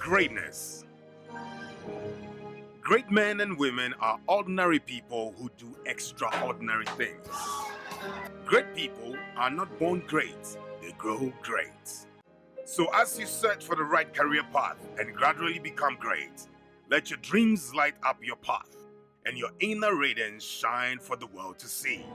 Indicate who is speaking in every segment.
Speaker 1: Greatness. Great men and women are ordinary people who do extraordinary things. Great people are not born great, they grow great. So as you search for the right career path and gradually become great, let your dreams light up your path and your inner radiance shine for the world to see.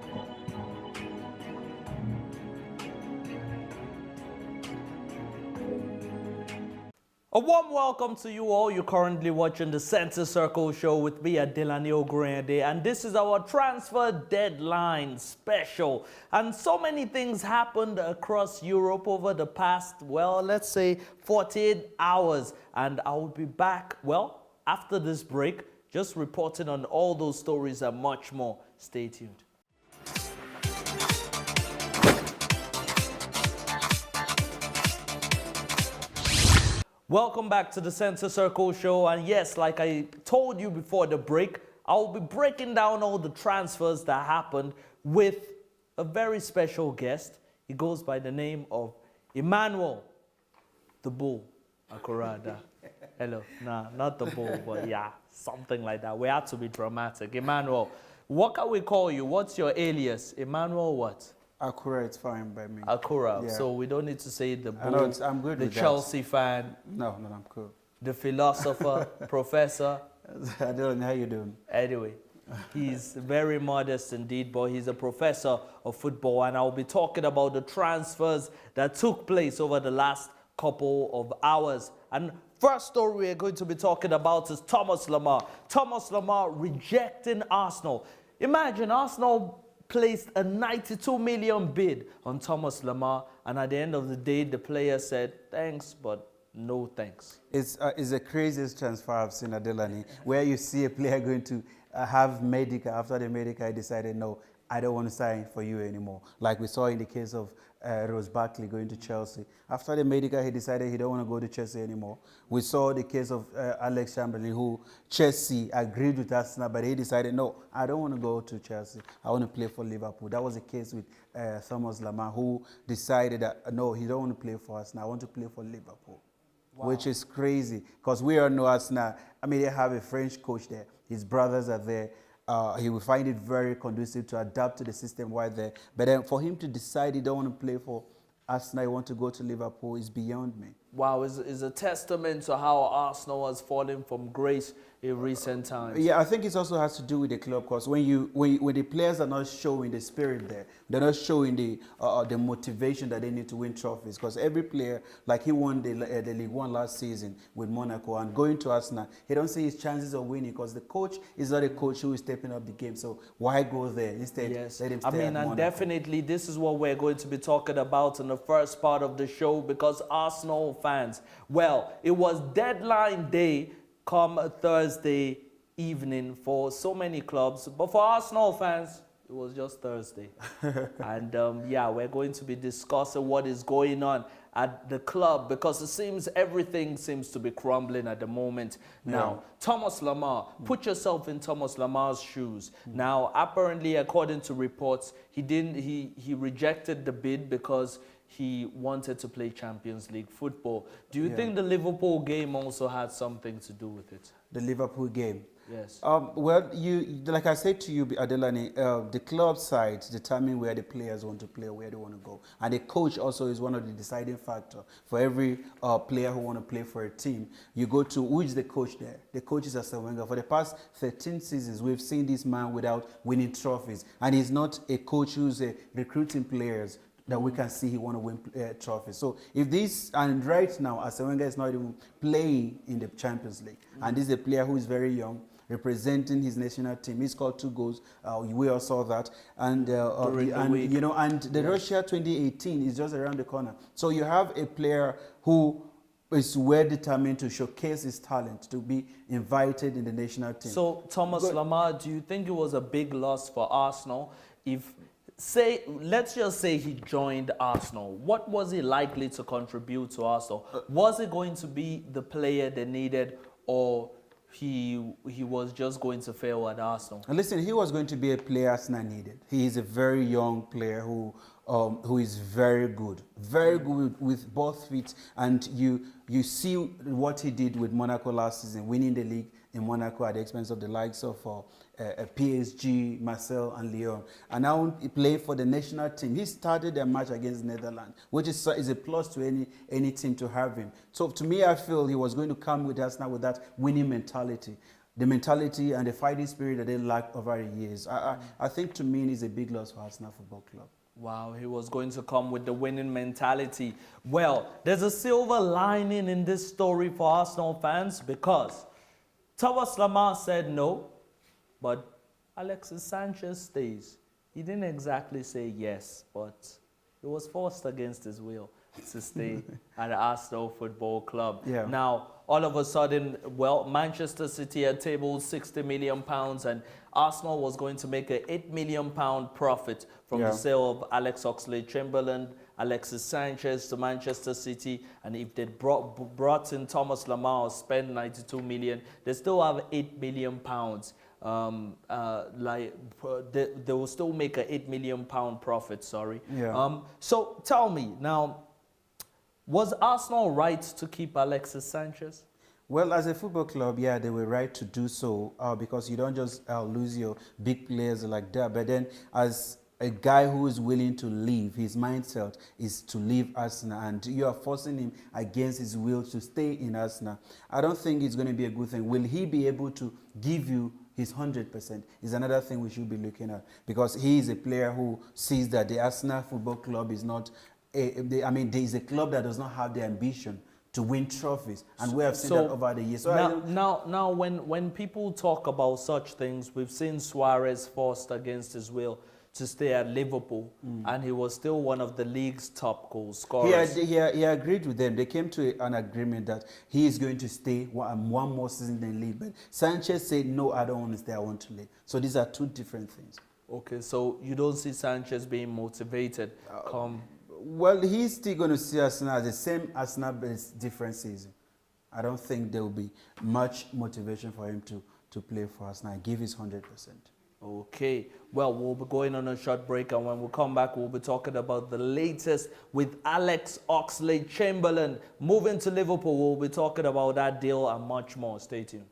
Speaker 2: A warm welcome to you all. You're currently watching the Center Circle Show with me, Adelani Ogrende, and this is our transfer deadline special. And so many things happened across Europe over the past, well, let's say 48 hours. And I will be back, well, after this break, just reporting on all those stories and much more. Stay tuned. Welcome back to the Center Circle Show, and yes, like I told you before the break, I'll be breaking down all the transfers that happened with a very special guest. He goes by the name of Emmanuel, the Bull Akurada. Hello, nah, not the Bull, but yeah, something like that. We have to be dramatic. Emmanuel, what can we call you? What's your alias? Emmanuel what?
Speaker 3: Akura, it's fine by me.
Speaker 2: Akura.
Speaker 3: Yeah.
Speaker 2: So we don't need to say the Bull,
Speaker 3: I'm good
Speaker 2: the
Speaker 3: with
Speaker 2: Chelsea fan,
Speaker 3: No, I'm cool.
Speaker 2: the philosopher, professor.
Speaker 3: I don't know how you doing.
Speaker 2: Anyway, he's very modest indeed, but he's a professor of football, and I'll be talking about the transfers that took place over the last couple of hours. And first story we're going to be talking about is Thomas Lemar. Thomas Lemar rejecting Arsenal. Imagine Arsenal placed a 92 million bid on Thomas Lemar, and at the end of the day, the player said, thanks, but no thanks.
Speaker 3: It's the craziest transfer I've seen, Adelani, where you see a player going to have medical. After the medical, he decided, no, I don't want to sign for you anymore. Like we saw in the case of Ross Barkley going to Chelsea. After the medical, he decided he don't want to go to Chelsea anymore. We saw the case of Alex Chamberlain, who Chelsea agreed with Arsenal, but he decided, no, I don't want to go to Chelsea. I want to play for Liverpool. That was the case with Thomas Lemar, who decided that, no, he don't want to play for Arsenal. I want to play for Liverpool. Wow. Which is crazy, because we all know Arsenal. I mean, they have a French coach there. His brothers are there. He will find it very conducive to adapt to the system while there. But then for him to decide he don't want to play for Arsenal, he want to go to Liverpool, is beyond me.
Speaker 2: Wow, is a testament to how Arsenal has fallen from grace in recent times.
Speaker 3: Yeah, I think it also has to do with the club, because when the players are not showing the spirit there, they're not showing the motivation that they need to win trophies. Because every player, like he won the League One last season with Monaco, and going to Arsenal, he don't see his chances of winning because the coach is not a coach who is stepping up the game. So why go there instead?
Speaker 2: Yes,
Speaker 3: let him stay at
Speaker 2: and
Speaker 3: Monaco.
Speaker 2: definitely this is what we're going to be talking about in the first part of the show, because Arsenal fans, well, it was deadline day come Thursday evening for so many clubs, but for Arsenal fans, it was just Thursday. And yeah, we're going to be discussing what is going on at the club, because it seems everything seems to be crumbling at the moment. Now, Thomas Lemar, put yourself in Thomas Lamar's shoes. Now, apparently, according to reports, he rejected the bid because he wanted to play Champions League football. Do you think the Liverpool game also had something to do with it?
Speaker 3: The Liverpool game?
Speaker 2: Yes.
Speaker 3: Well, like I said to you, Adelani, the club side determine where the players want to play, where they want to go. And the coach also is one of the deciding factor for every player who want to play for a team. You go to, who is the coach there? The coach is Arsene Wenger. For the past 13 seasons, we've seen this man without winning trophies. And he's not a coach who's recruiting players that we can see he want to win trophies. So if this, and right now, Arsene Wenger is not even playing in the Champions League. And this is a player who is very young, representing his national team. He scored 2 goals. We all saw that. And you know, and the Russia 2018 is just around the corner. So you have a player who is well determined to showcase his talent, to be invited in the national team.
Speaker 2: So Thomas Lemar, do you think it was a big loss for Arsenal if, let's just say he joined Arsenal? What was he likely to contribute to Arsenal? Was he going to be the player they needed, or he was just going to fail at Arsenal?
Speaker 3: And listen, he was going to be a player Arsenal needed. He is a very young player who who is very good, with both feet, and you see what he did with Monaco last season, winning the league in Monaco at the expense of the likes of PSG, Marseille, and Lyon. And now he played for the national team. He started a match against Netherlands, which is a plus to any team to have him. So to me, I feel he was going to come with Arsenal with that winning mentality. The mentality and the fighting spirit that they lacked over the years. I think to me, it's a big loss for Arsenal Football Club.
Speaker 2: Wow, he was going to come with the winning mentality. Well, there's a silver lining in this story for Arsenal fans because Thomas Lemar said no, but Alexis Sanchez stays. He didn't exactly say yes, but he was forced against his will to stay at Arsenal Football Club.
Speaker 3: Yeah.
Speaker 2: Now, all of a sudden, well, Manchester City had tabled £60 million and Arsenal was going to make a £8 million profit from the sale of Alex Oxlade-Chamberlain, Alexis Sanchez to Manchester City, and if they brought in Thomas Lemar or spent 92 million, they still have £8 million. They will still make a £8 million profit. Sorry.
Speaker 3: Yeah.
Speaker 2: So tell me now, was Arsenal right to keep Alexis Sanchez?
Speaker 3: Well, as a football club, yeah, they were right to do so because you don't just lose your big players like that. But then as a guy who is willing to leave, his mindset is to leave Arsenal, and you are forcing him against his will to stay in Arsenal. I don't think it's going to be a good thing. Will he be able to give you his 100% is another thing we should be looking at, because he is a player who sees that the Arsenal Football Club is not there is a club that does not have the ambition to win trophies, and we have seen that over the years. So
Speaker 2: now, when people talk about such things, we've seen Suarez forced against his will to stay at Liverpool, and he was still one of the league's top goal scorers.
Speaker 3: He agreed with them. They came to an agreement that he is going to stay one more season than leave. But Sanchez said, no, I don't want to stay, I want to leave. So these are two different things.
Speaker 2: Okay, so you don't see Sanchez being motivated
Speaker 3: Well, he's still going to see Arsenal as the same Arsenal, but it's different season. I don't think there will be much motivation for him to play for Arsenal. Give his 100%.
Speaker 2: Okay, well, we'll be going on a short break, and when we come back, we'll be talking about the latest with Alex Oxlade-Chamberlain moving to Liverpool. We'll be talking about that deal and much more. Stay tuned.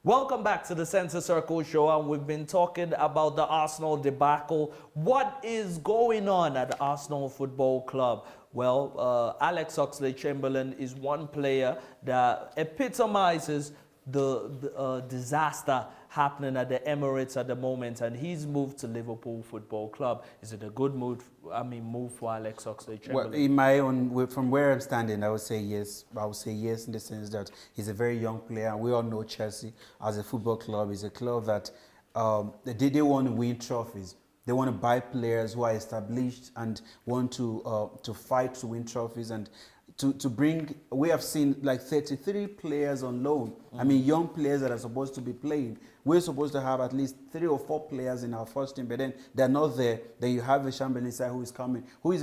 Speaker 2: Welcome back to the Center Circle Show, and we've been talking about the Arsenal debacle. What is going on at Arsenal Football Club? Well, Alex Oxlade-Chamberlain is one player that epitomizes the disaster happening at the Emirates at the moment, and he's moved to Liverpool Football Club. Is it a good move for Alex Oxlade-Chamberlain?
Speaker 3: Well, in my own, from where I'm standing, I would say yes. I would say yes in the sense that he's a very young player. We all know Chelsea as a football club is a club that they want to win trophies. They want to buy players who are established and want to fight to win trophies and to bring. We have seen like 33 players on loan. I mean, young players that are supposed to be playing. We're supposed to have at least 3 or 4 players in our first team, but then they're not there. Then you have a Chamberlain side who is coming, who is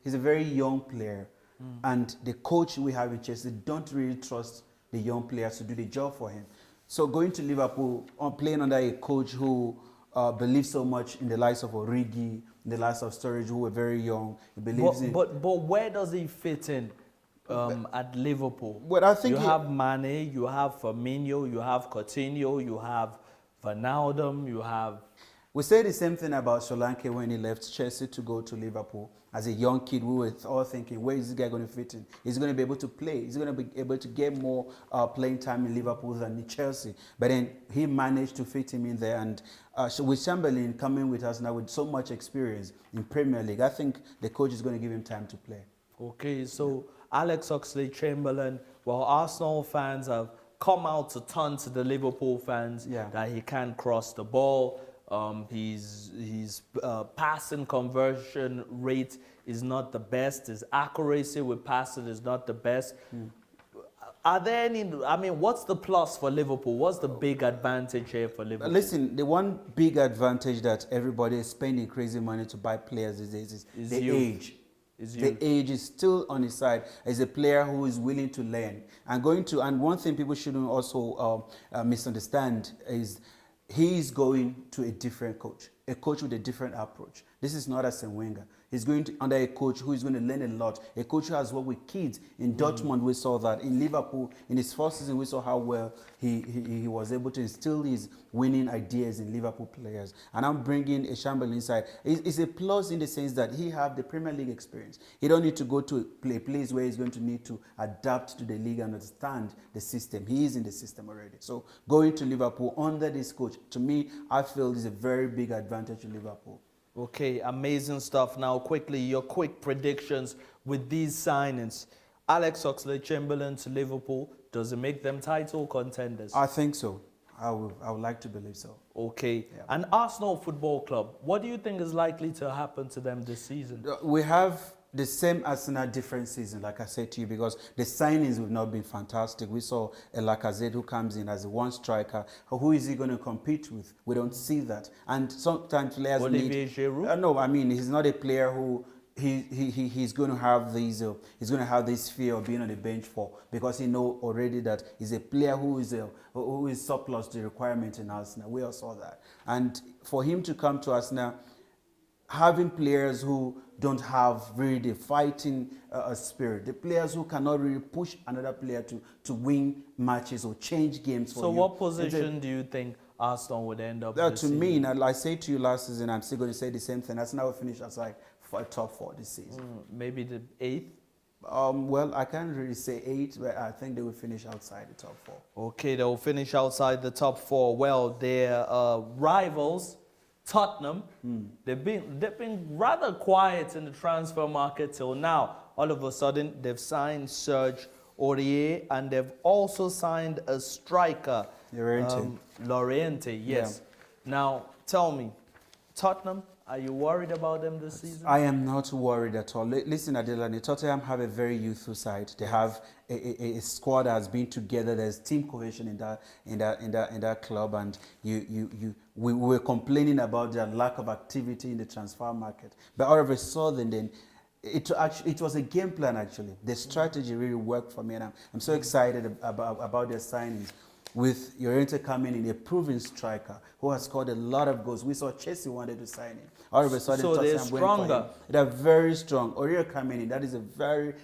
Speaker 3: he's a very young player, and the coach we have in Chelsea don't really trust the young players to do the job for him. So going to Liverpool, playing under a coach who believes so much in the likes of Origi, in the likes of Sturridge, who were very young. He believes in.
Speaker 2: But where does he fit in? At Liverpool,
Speaker 3: well, I think
Speaker 2: you have Mane, you have Firmino, you have Coutinho, you have Wijnaldum, you have.
Speaker 3: We say the same thing about Solanke when he left Chelsea to go to Liverpool. As a young kid, we were all thinking, where is this guy going to fit in? He's going to be able to play. He's going to be able to get more playing time in Liverpool than in Chelsea. But then he managed to fit him in there. And with Chamberlain coming with us now with so much experience in Premier League, I think the coach is going to give him time to play. Okay,
Speaker 2: so Alex Oxlade-Chamberlain, well, Arsenal fans have come out to turn to the Liverpool fans that he can't cross the ball. His passing conversion rate is not the best. His accuracy with passing is not the best. Are there any? I mean, what's the plus for Liverpool? What's the big advantage here for Liverpool?
Speaker 3: Listen, the one big advantage that everybody is spending crazy money to buy players these days is the
Speaker 2: youth.
Speaker 3: age.
Speaker 2: Is
Speaker 3: The
Speaker 2: youth.
Speaker 3: age is still on his side as a player who is willing to learn and one thing people shouldn't also misunderstand is he is going to a different coach, a coach with a different approach. This is not Arsene Wenger. He's going to under a coach who is going to learn a lot. A coach who has worked with kids. In Dortmund, we saw that. In Liverpool, in his first season, we saw how well he was able to instill his winning ideas in Liverpool players. And I'm bringing a Chamberlain inside. It's a plus in the sense that he have the Premier League experience. He don't need to go to a place where he's going to need to adapt to the league and understand the system. He is in the system already. So going to Liverpool under this coach, to me, I feel is a very big advantage to Liverpool.
Speaker 2: Okay, amazing stuff. Now, quickly, your quick predictions with these signings. Alex Oxlade-Chamberlain to Liverpool, does it make them title contenders?
Speaker 3: I think so. I would like to believe so.
Speaker 2: Okay.
Speaker 3: Yeah.
Speaker 2: And Arsenal Football Club, what do you think is likely to happen to them this season?
Speaker 3: We have the same Arsenal different season, like I said to you, because the signings have not been fantastic. We saw a Lacazette who comes in as a one striker. Who is he going to compete with? We don't see that. And sometimes players
Speaker 2: Olivier Giroud?
Speaker 3: no, I mean, he's not a player who he's going to have this fear of being on the bench for, because he know already that he's a player who is surplus to the requirement in Arsenal. We all saw that. And for him to come to Arsenal, having players who don't have really the fighting spirit, the players who cannot really push another player to win matches or change games for
Speaker 2: So
Speaker 3: you.
Speaker 2: what position do you think Arsenal would end up this
Speaker 3: To
Speaker 2: season?
Speaker 3: me, and I say to you last season, I'm still going to say the same thing. Arsenal will finish outside for a top 4 this season.
Speaker 2: Maybe the 8th?
Speaker 3: Well, I can't really say 8, but I think they will finish outside the top 4.
Speaker 2: Okay, they'll finish outside the top 4. Well, their rivals, Tottenham, they've been rather quiet in the transfer market till now. All of a sudden, they've signed Serge Aurier, and they've also signed a striker, Llorente, yes.
Speaker 3: Yeah.
Speaker 2: Now, tell me, Tottenham, are you worried about them this season?
Speaker 3: I am not worried at all. Listen, Adelani, Tottenham have a very youthful side. They have a squad that has been together. There's team cohesion in that club, and we were complaining about their lack of activity in the transfer market. But all of a sudden, then it was a game plan actually. The strategy really worked for me, and I'm so excited about their signings. With Llorente coming in, a proven striker who has scored a lot of goals. We saw Chelsea wanted to sign him. All of a sudden,
Speaker 2: So they're
Speaker 3: Tottenham went for
Speaker 2: stronger.
Speaker 3: him. They're very strong. Aurier coming in, that is a very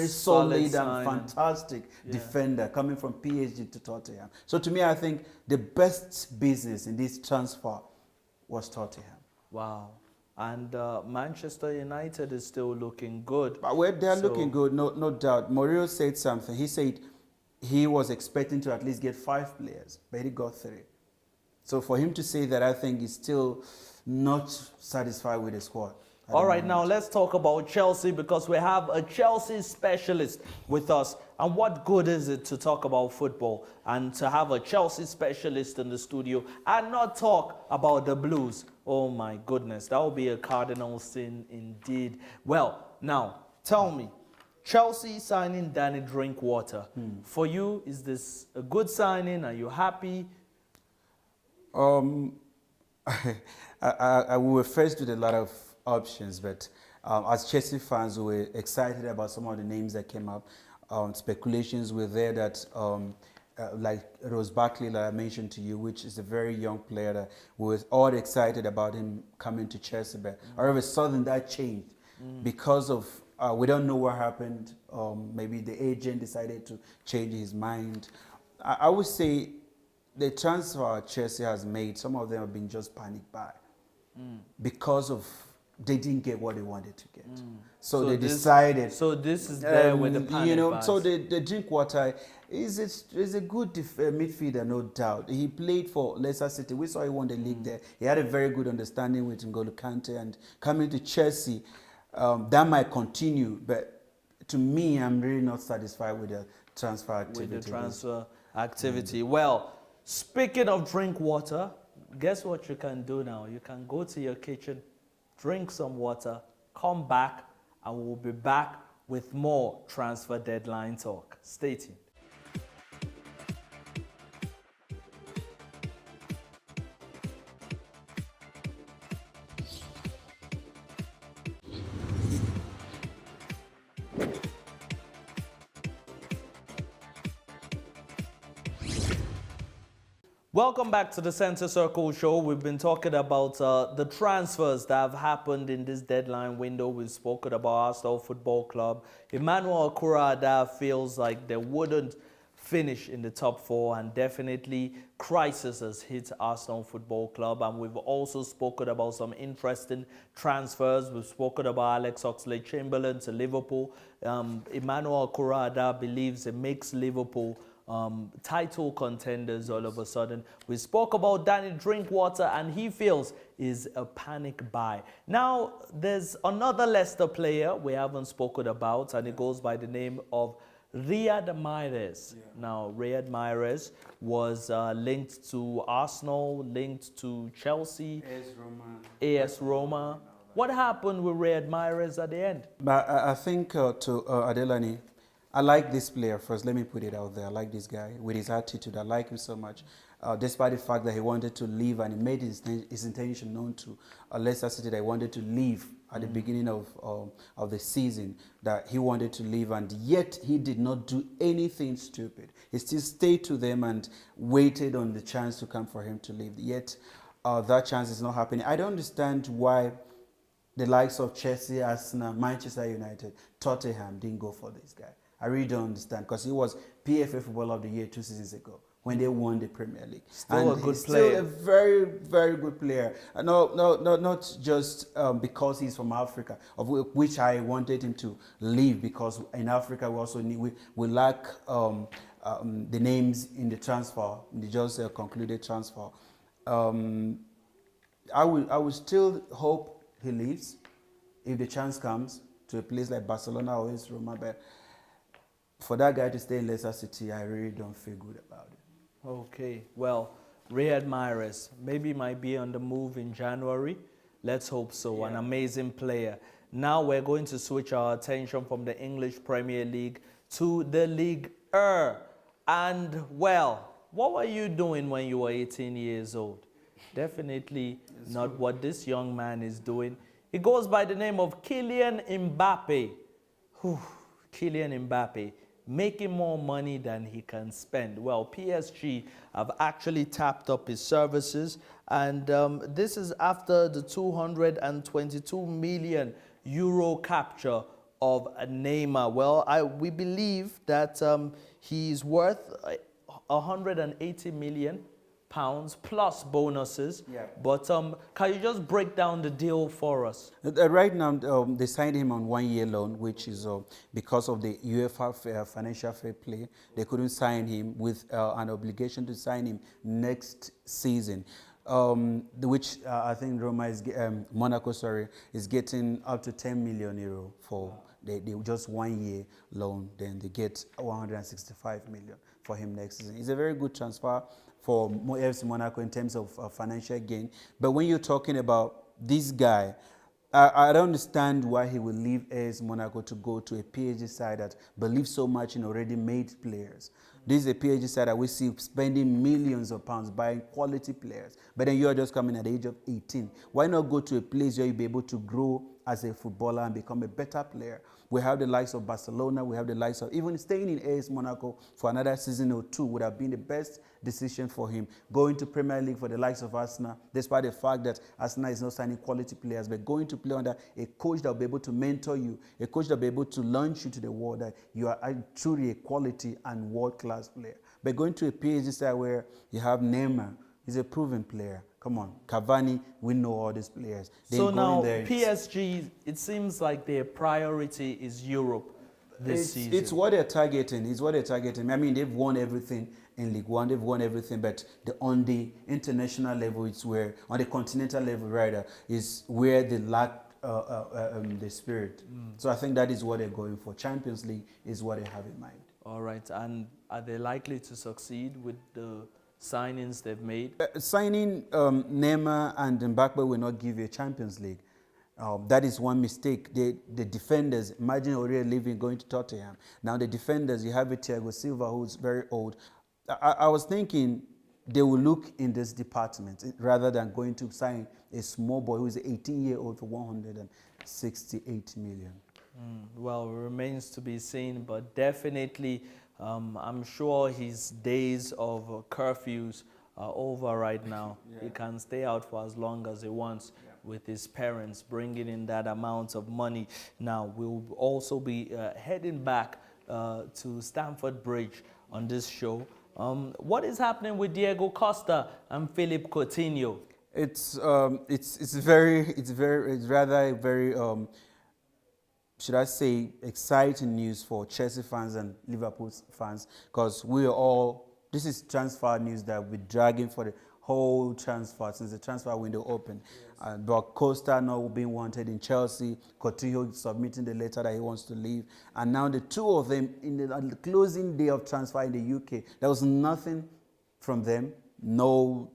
Speaker 3: solid and
Speaker 2: signing.
Speaker 3: fantastic
Speaker 2: Yeah.
Speaker 3: defender coming from PSG to Tottenham. So to me, I think the best business in this transfer was Tottenham.
Speaker 2: Wow. And Manchester United is still looking good.
Speaker 3: But they're
Speaker 2: So-
Speaker 3: looking good, no doubt. Mourinho said something. He said he was expecting to at least get 5 players, but he got 3. So for him to say that, I think he's still not satisfied with the squad.
Speaker 2: All right, now let's talk about Chelsea, because we have a Chelsea specialist with us. And what good is it to talk about football and to have a Chelsea specialist in the studio and not talk about the Blues? Oh my goodness, that would be a cardinal sin indeed. Well, now tell me, Chelsea signing Danny Drinkwater. For you, is this a good signing? Are you happy?
Speaker 3: We were faced with a lot of options, but as Chelsea fans, we were excited about some of the names that came up. Speculations were there that, like Ross Barkley, that I mentioned to you, which is a very young player that we were all excited about him coming to Chelsea, but all of a sudden that changed because of we don't know what happened. Maybe the agent decided to change his mind. I would say the transfer Chelsea has made, some of them have been just panicked by because of they didn't get what they wanted to get. So they decided.
Speaker 2: So this is there with the panic buys.
Speaker 3: So the Drinkwater is a good midfielder, no doubt. He played for Leicester City. We saw he won the league there. He had a very good understanding with N'Golo Kante, and coming to Chelsea, that might continue. But to me, I'm really not satisfied with the transfer activity.
Speaker 2: With the transfer activity. Well, speaking of Drinkwater, guess what you can do now? You can go to your kitchen, drink some water, come back, and we'll be back with more transfer deadline talk. Stay tuned. Welcome back to the Center Circle Show. We've been talking about the transfers that have happened in this deadline window. We've spoken about Arsenal Football Club. Emmanuel Kurada feels like they wouldn't finish in the top four, and definitely crisis has hit Arsenal Football Club. And we've also spoken about some interesting transfers. We've spoken about Alex Oxlade-Chamberlain to Liverpool. Emmanuel Kurada believes it makes Liverpool title contenders all of a sudden. We spoke about Danny Drinkwater, and he feels is a panic buy. Now, there's another Leicester player we haven't spoken about, and it goes by the name of Riyad Mahrez. Yeah. Now, Riyad Mahrez was linked to Arsenal, linked to Chelsea, AS Roma. What happened with Riyad Mahrez at the end?
Speaker 3: But I think to Adelani, I like this player first. Let me put it out there. I like this guy with his attitude. I like him so much. Despite the fact that he wanted to leave, and he made his intention known to Leicester City that he wanted to leave at the beginning of the season, that he wanted to leave, and yet he did not do anything stupid. He still stayed to them and waited on the chance to come for him to leave. Yet that chance is not happening. I don't understand why the likes of Chelsea, Arsenal, Manchester United, Tottenham didn't go for this guy. I really don't understand, because he was PFA Footballer of the Year 2 seasons ago when they won the Premier League.
Speaker 2: Still
Speaker 3: and
Speaker 2: a good
Speaker 3: he's
Speaker 2: player.
Speaker 3: Still a very, very good player. Not just because he's from Africa, of which I wanted him to leave, because in Africa we also need, we lack the names in the transfer, in the just concluded transfer. I will still hope he leaves if the chance comes to a place like Barcelona or AS Roma, but for that guy to stay in Leicester City, I really don't feel good about it.
Speaker 2: Okay, well, Riyad Mahrez maybe might be on the move in January. Let's hope so. Yeah. An amazing player. Now we're going to switch our attention from the English Premier League to the Ligue 1. And, well, what were you doing when you were 18 years old? Definitely not what this young man is doing. He goes by the name of Kylian Mbappe. Whew, Kylian Mbappe, making more money than he can spend. Well, PSG have actually tapped up his services, and this is after the 222 million euro capture of Neymar. Well, we believe that he's worth 180 million pounds plus bonuses. Yeah. But can you just break down the deal for us?
Speaker 3: Right now, they signed him on 1 year loan, which is because of the UEFA financial fair play. They couldn't sign him with an obligation to sign him next season. Which I think Monaco, is getting up to 10 million euro for they just 1 year loan. Then they get 165 million for him next season. It's a very good transfer for FC Monaco in terms of financial gain. But when you're talking about this guy, I don't understand why he will leave AS Monaco to go to a PSG side that believes so much in already made players. This is a PSG side that we see spending millions of pounds buying quality players. But then you are just coming at the age of 18. Why not go to a place where you'll be able to grow as a footballer and become a better player? We have the likes of Barcelona, we have the likes of even staying in AS Monaco for another season or two would have been the best decision for him. Going to Premier League for the likes of Arsenal, despite the fact that Arsenal is not signing quality players, but going to play under a coach that will be able to mentor you, a coach that will be able to launch you to the world that you are truly a quality and world-class player. But going to a PSG side where you have Neymar, he's a proven player. Come on, Cavani, we know all these players.
Speaker 2: So now PSG, it seems like their priority is Europe this season.
Speaker 3: It's what they're targeting. It's what they're targeting. I mean, they've won everything in League One. They've won everything, but on the international level, it's where, on the continental level rather, is where they lack the spirit. So I think that is what they're going for. Champions League is what they have in mind.
Speaker 2: All right, and are they likely to succeed with the signings they've made?
Speaker 3: Signing Neymar and Mbappe will not give you a Champions League. That is one mistake. The defenders, imagine already leaving, going to Tottenham. Now the defenders, you have a Thiago Silva who's very old. I was thinking they will look in this department rather than going to sign a small boy who is 18-year-old for 168 million.
Speaker 2: Well, it remains to be seen, but definitely I'm sure his days of curfews are over right now. He can stay out for as long as he wants with his parents, bringing in that amount of money. Now, we'll also be heading back to Stamford Bridge on this show. What is happening with Diego Costa and Philippe Coutinho?
Speaker 3: It's rather very should I say exciting news for Chelsea fans and Liverpool fans, because this is transfer news that we're dragging for the whole transfer since the transfer window opened. But Costa now being wanted in Chelsea, Coutinho submitting the letter that he wants to leave, and now the two of them on the closing day of transfer in the UK, there was nothing from them, no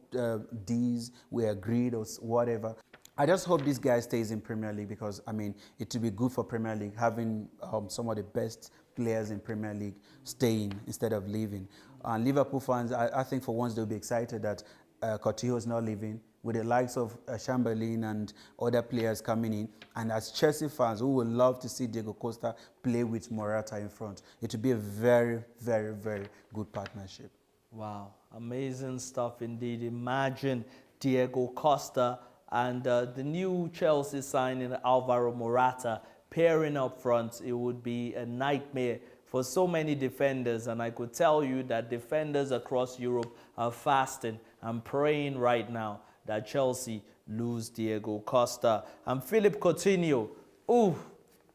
Speaker 3: D's, we agreed or whatever. I just hope this guy stays in Premier League, because I mean it will be good for Premier League having some of the best players in Premier League staying instead of leaving. And Liverpool fans, I think for once they'll be excited that Coutinho is not leaving, with the likes of Chamberlain and other players coming in. And as Chelsea fans, who would love to see Diego Costa play with Morata in front. It would be a very, very, very good partnership.
Speaker 2: Wow, amazing stuff indeed. Imagine Diego Costa and the new Chelsea signing Alvaro Morata pairing up front. It would be a nightmare for so many defenders, and I could tell you that defenders across Europe are fasting and praying right now that Chelsea lose Diego Costa. And Philippe Coutinho, ooh,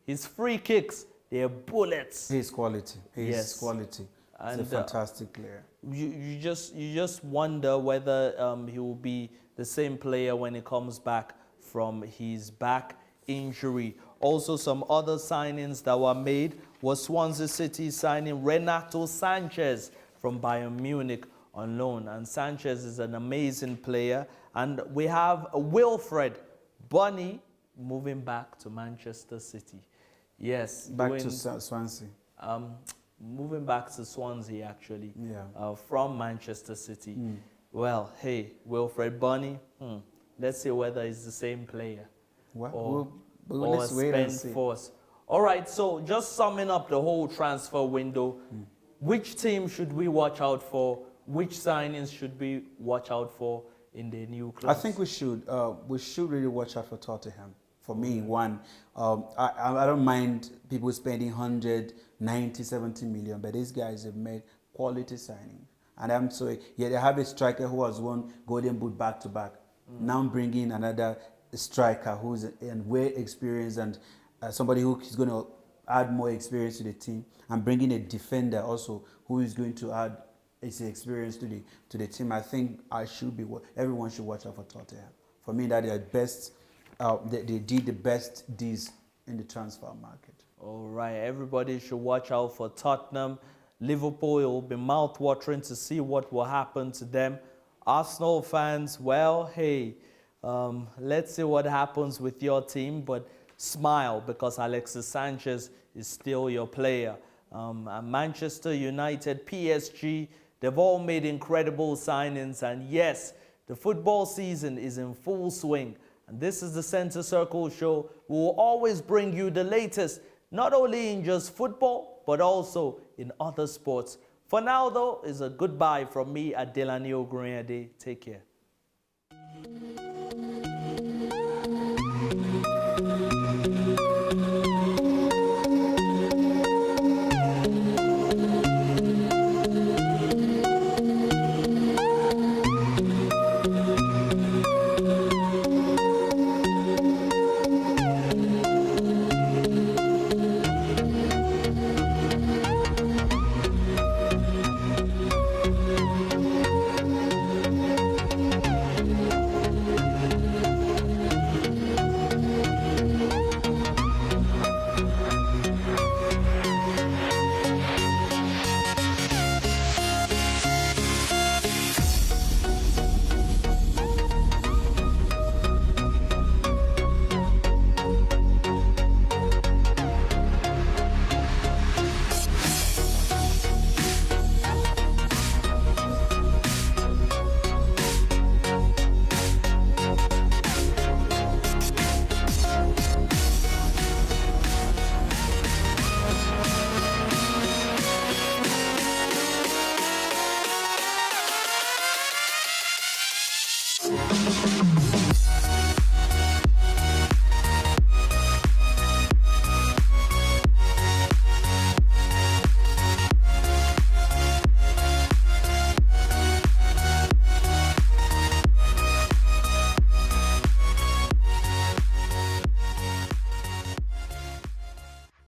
Speaker 2: his free kicks, they're bullets.
Speaker 3: He's quality. He's quality. He's a fantastic player.
Speaker 2: You just wonder whether he will be the same player when he comes back from his back injury. Also, some other signings that were made was Swansea City signing Renato Sanchez from Bayern Munich on loan. And Sanchez is an amazing player. And we have Wilfred Bunny moving back to Manchester City. Yes.
Speaker 3: Back to Swansea.
Speaker 2: Moving back to Swansea, actually,
Speaker 3: yeah.
Speaker 2: From Manchester City. Well, hey, Wilfred Bunny, let's see whether it's the same player.
Speaker 3: Well,
Speaker 2: or
Speaker 3: let's wait and see.
Speaker 2: Force. All right, so just summing up the whole transfer window, which team should we watch out for? Which signings should we watch out for in the new clubs?
Speaker 3: I think we should really watch out for Tottenham. For me, one, I don't mind people spending 190, 70 million, but these guys have made quality signing. And I'm sorry, they have a striker who has won Golden Boot back-to-back. Now bringing another striker who's way experienced and somebody who is going to add more experience to the team, and bringing a defender also who is going to add his experience to the team. I think everyone should watch out for Tottenham. For me, that they're best. They did the best deals in the transfer market.
Speaker 2: All right, everybody should watch out for Tottenham. Liverpool, it will be mouth-watering to see what will happen to them. Arsenal fans, well, hey, let's see what happens with your team, but smile because Alexis Sanchez is still your player. And Manchester United, PSG, they've all made incredible signings, and yes, the football season is in full swing. And this is the Center Circle Show. We will always bring you the latest, not only in just football, but also in other sports. For now, though, is a goodbye from me, Adelani Ogriade. Take care.